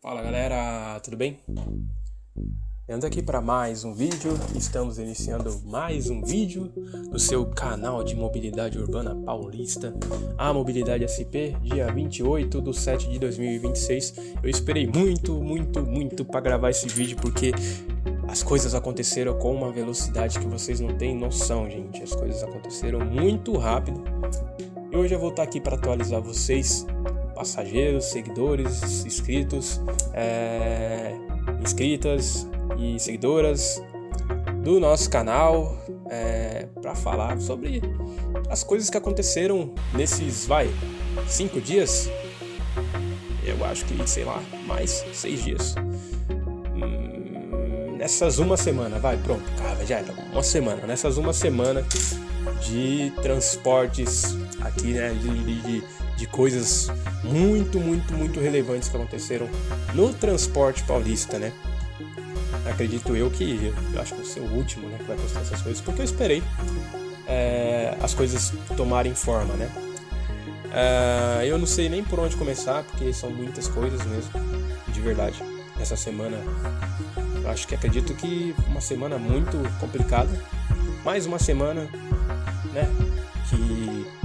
Fala galera, tudo bem? Estamos aqui para mais um vídeo, estamos iniciando mais um vídeo do seu canal de mobilidade urbana paulista, a Mobilidade SP, dia 28/7/2026. Eu esperei muito para gravar esse vídeo porque as coisas aconteceram com uma velocidade que vocês não têm noção, gente. As coisas aconteceram muito rápido e hoje eu vou estar aqui para atualizar vocês, passageiros, seguidores, inscritas e seguidoras do nosso canal, para falar sobre as coisas que aconteceram nesses 5 dias. Eu acho que, mais 6 dias. Nessas uma semana, já era uma semana. Nessas uma semana de transportes aqui, né, de coisas muito relevantes que aconteceram no transporte paulista, né? Acredito eu acho que vou ser o último, né, que vai postar essas coisas, porque eu esperei as coisas tomarem forma, né? Eu não sei nem por onde começar, porque são muitas coisas mesmo, de verdade. Essa semana, eu acredito que uma semana muito complicada, mais uma semana, né, que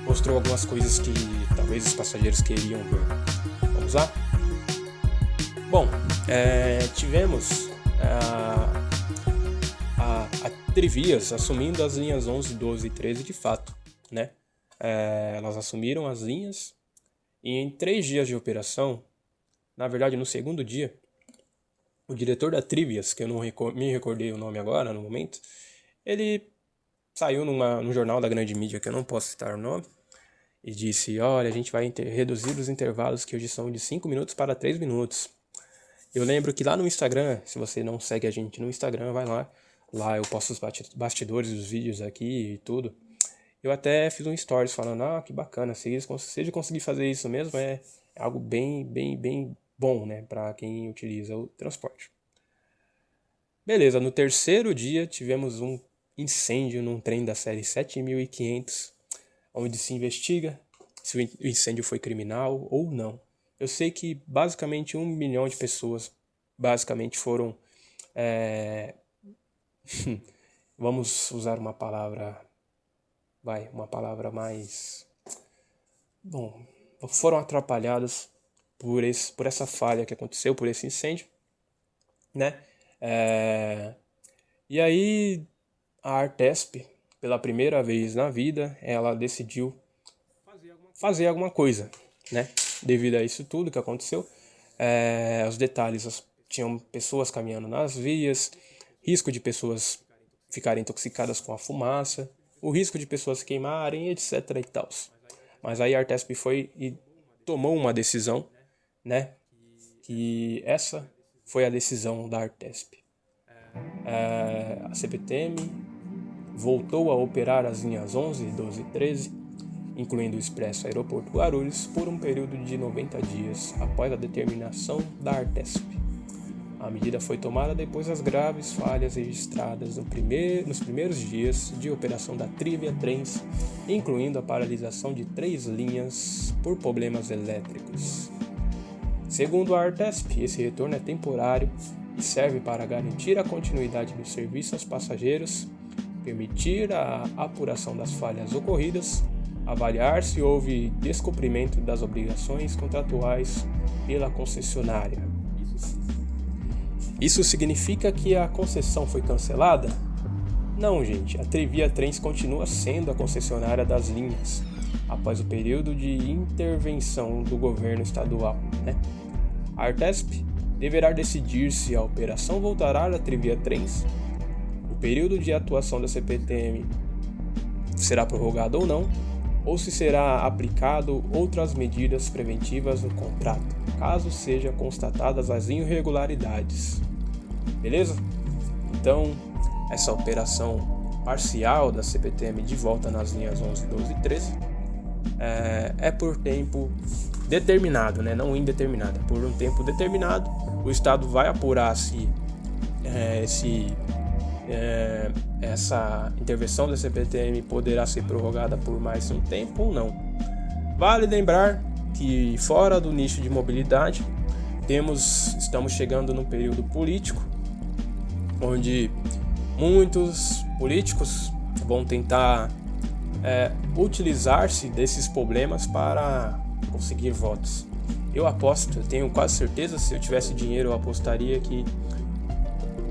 mostrou algumas coisas que talvez os passageiros queriam ver. Vamos lá? Bom, tivemos a Trivias assumindo as linhas 11, 12 e 13 de fato, né? Elas assumiram as linhas e em 3 dias de operação, na verdade no segundo dia, o diretor da Trivias, que eu não me recordei o nome agora no momento, ele saiu num jornal da grande mídia, que eu não posso citar o nome, e disse: olha, a gente vai reduzir os intervalos que hoje são de 5 minutos para 3 minutos. Eu lembro que lá no Instagram, se você não segue a gente no Instagram, vai lá. Lá eu posto os bastidores dos vídeos aqui e tudo. Eu até fiz um stories falando: que bacana, se eles conseguir fazer isso mesmo, é algo bem bom, né, para quem utiliza o transporte. Beleza, no terceiro dia tivemos um incêndio num trem da série 7500, onde se investiga se o incêndio foi criminal ou não. Eu sei que basicamente 1 milhão de pessoas foram, vamos usar uma palavra mais, foram atrapalhadas por essa falha que aconteceu, por esse incêndio, né? E aí a Artesp, pela primeira vez na vida, ela decidiu fazer alguma coisa, né? Devido a isso tudo que aconteceu, os detalhes, tinham pessoas caminhando nas vias, risco de pessoas ficarem intoxicadas com a fumaça, o risco de pessoas se queimarem, etc. e tal. Mas aí a Artesp foi e tomou uma decisão, né? Que essa foi a decisão da Artesp. A CPTM voltou a operar as linhas 11, 12 e 13, incluindo o Expresso Aeroporto Guarulhos, por um período de 90 dias após a determinação da Artesp. A medida foi tomada depois das graves falhas registradas nos primeiros dias de operação da Trivia Trens, incluindo a paralisação de 3 linhas por problemas elétricos. Segundo a Artesp, esse retorno é temporário e serve para garantir a continuidade do serviço aos passageiros, permitir a apuração das falhas ocorridas, avaliar se houve descumprimento das obrigações contratuais pela concessionária. Isso significa que a concessão foi cancelada? Não, gente. A Trivia Trens continua sendo a concessionária das linhas, após o período de intervenção do governo estadual, né? A Artesp deverá decidir se a operação voltará à Trivia Trens, o período de atuação da CPTM será prorrogado ou se será aplicado outras medidas preventivas no contrato, caso sejam constatadas as irregularidades. Beleza? Então, essa operação parcial da CPTM de volta nas linhas 11, 12 e 13 é por tempo determinado, né? Não indeterminado. Por um tempo determinado, o Estado vai apurar se essa intervenção da CPTM poderá ser prorrogada por mais um tempo ou não. Vale lembrar que fora do nicho de mobilidade, Estamos chegando num período político onde muitos políticos vão tentar utilizar-se desses problemas para conseguir votos. Eu tenho quase certeza, se eu tivesse dinheiro eu apostaria que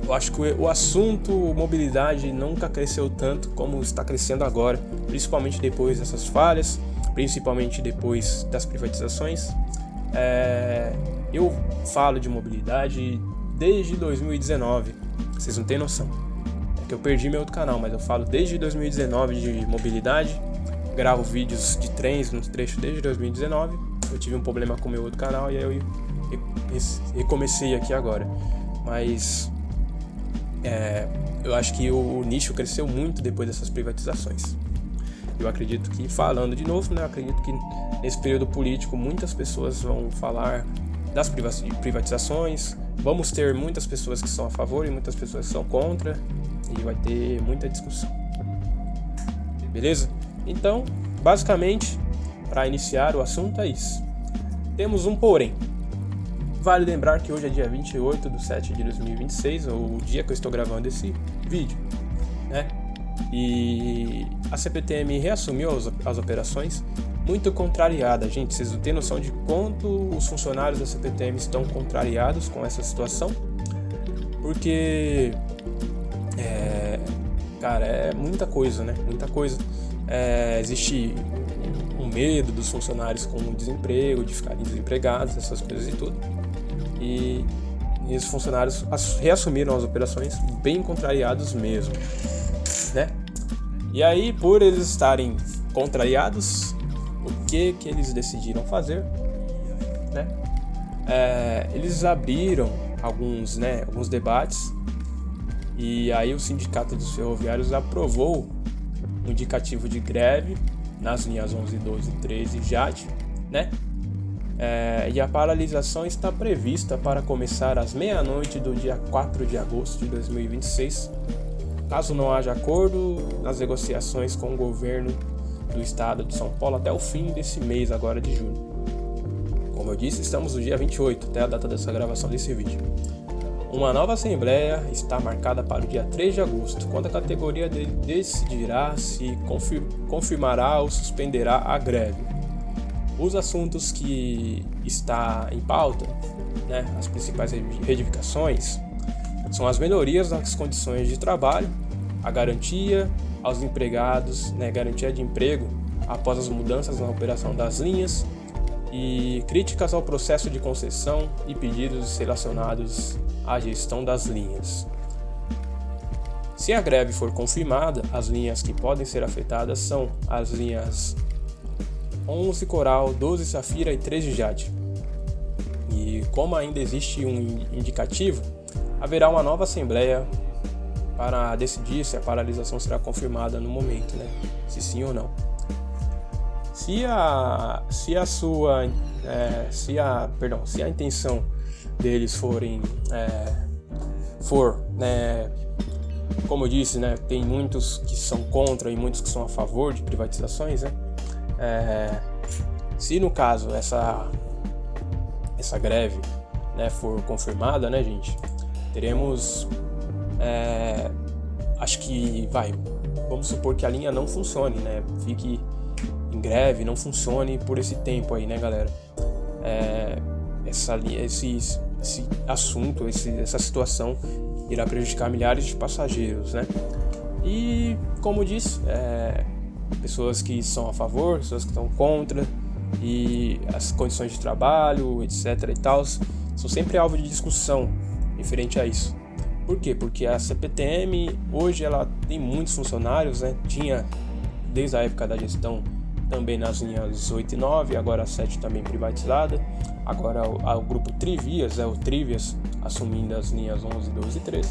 eu acho que o assunto mobilidade nunca cresceu tanto como está crescendo agora, principalmente depois dessas falhas, principalmente depois das privatizações. Eu falo de mobilidade desde 2019, vocês não têm noção. É que eu perdi meu outro canal, mas eu falo desde 2019 de mobilidade, gravo vídeos de trens nos trechos desde 2019. Eu tive um problema com meu outro canal e aí eu recomecei aqui agora. Mas eu acho que o nicho cresceu muito depois dessas privatizações. Eu acredito que, falando de novo, eu acredito que nesse período político muitas pessoas vão falar das privatizações, vamos ter muitas pessoas que são a favor e muitas pessoas que são contra, e vai ter muita discussão. Beleza? Então, basicamente, para iniciar o assunto é isso. Temos um porém. Vale lembrar que hoje é dia 28/7/2026, o dia que eu estou gravando esse vídeo, né? E a CPTM reassumiu as operações, muito contrariada. Gente, vocês não têm noção de quanto os funcionários da CPTM estão contrariados com essa situação, porque cara, é muita coisa, né? Muita coisa. Existe um medo dos funcionários com o desemprego, de ficarem desempregados, essas coisas e tudo. E os funcionários reassumiram as operações bem contrariados mesmo, né? E aí, por eles estarem contrariados, o que eles decidiram fazer, né? Eles abriram alguns debates, e aí o Sindicato dos Ferroviários aprovou um indicativo de greve nas linhas 11, 12, 13 e JAD, né? E a paralisação está prevista para começar às meia-noite do dia 4 de agosto de 2026, caso não haja acordo nas negociações com o governo do estado de São Paulo até o fim desse mês agora de junho. Como eu disse, estamos no dia 28, até a data dessa gravação desse vídeo. Uma nova assembleia está marcada para o dia 3 de agosto, quando a categoria decidirá se confirmará ou suspenderá a greve. Os assuntos que está em pauta, né, as principais reivindicações, são as melhorias nas condições de trabalho, a garantia aos empregados, garantia de emprego após as mudanças na operação das linhas, e críticas ao processo de concessão e pedidos relacionados à gestão das linhas. Se a greve for confirmada, as linhas que podem ser afetadas são as linhas 11 Coral, 12 Safira e 13 Jade. E como ainda existe um indicativo, haverá uma nova assembleia para decidir se a paralisação será confirmada no momento, né? Se sim ou não. Se a intenção deles como eu disse, né, tem muitos que são contra e muitos que são a favor de privatizações, né? Se no caso essa greve, né, for confirmada, né, gente, teremos acho que vamos supor que a linha não funcione, né, fique em greve, não funcione por esse tempo aí, né, galera. Esse assunto, essa situação irá prejudicar milhares de passageiros, né? E como eu disse, pessoas que são a favor, pessoas que estão contra, e as condições de trabalho, etc e tal, são sempre alvo de discussão referente a isso. Por quê? Porque a CPTM hoje ela tem muitos funcionários, né? Tinha desde a época da gestão também nas linhas 8 e 9, agora a 7 também privatizada. Agora o grupo Trivias, o Trivias, assumindo as linhas 11, 12 e 13.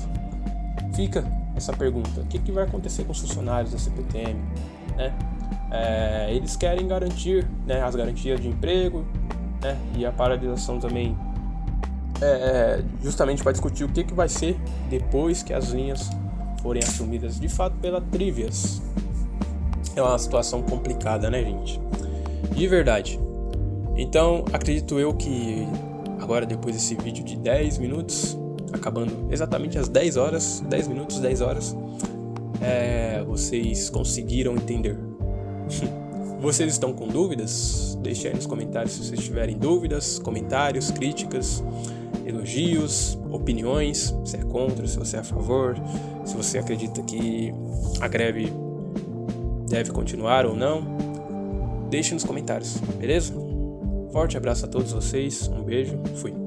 Fica essa pergunta: o que vai acontecer com os funcionários da CPTM, né? Eles querem garantir, né, as garantias de emprego, né, e a paralisação também justamente para discutir o que vai ser depois que as linhas forem assumidas de fato pela Trivias. É uma situação complicada, né, gente? De verdade. Então, acredito eu que agora depois desse vídeo de 10 minutos, acabando exatamente às 10 horas, 10 minutos, 10 horas, vocês conseguiram entender. Vocês estão com dúvidas? Deixe aí nos comentários se vocês tiverem dúvidas, comentários, críticas, elogios, opiniões, se é contra, se você é a favor, se você acredita que a greve deve continuar ou não. Deixe nos comentários, beleza? Forte abraço a todos vocês, um beijo, fui.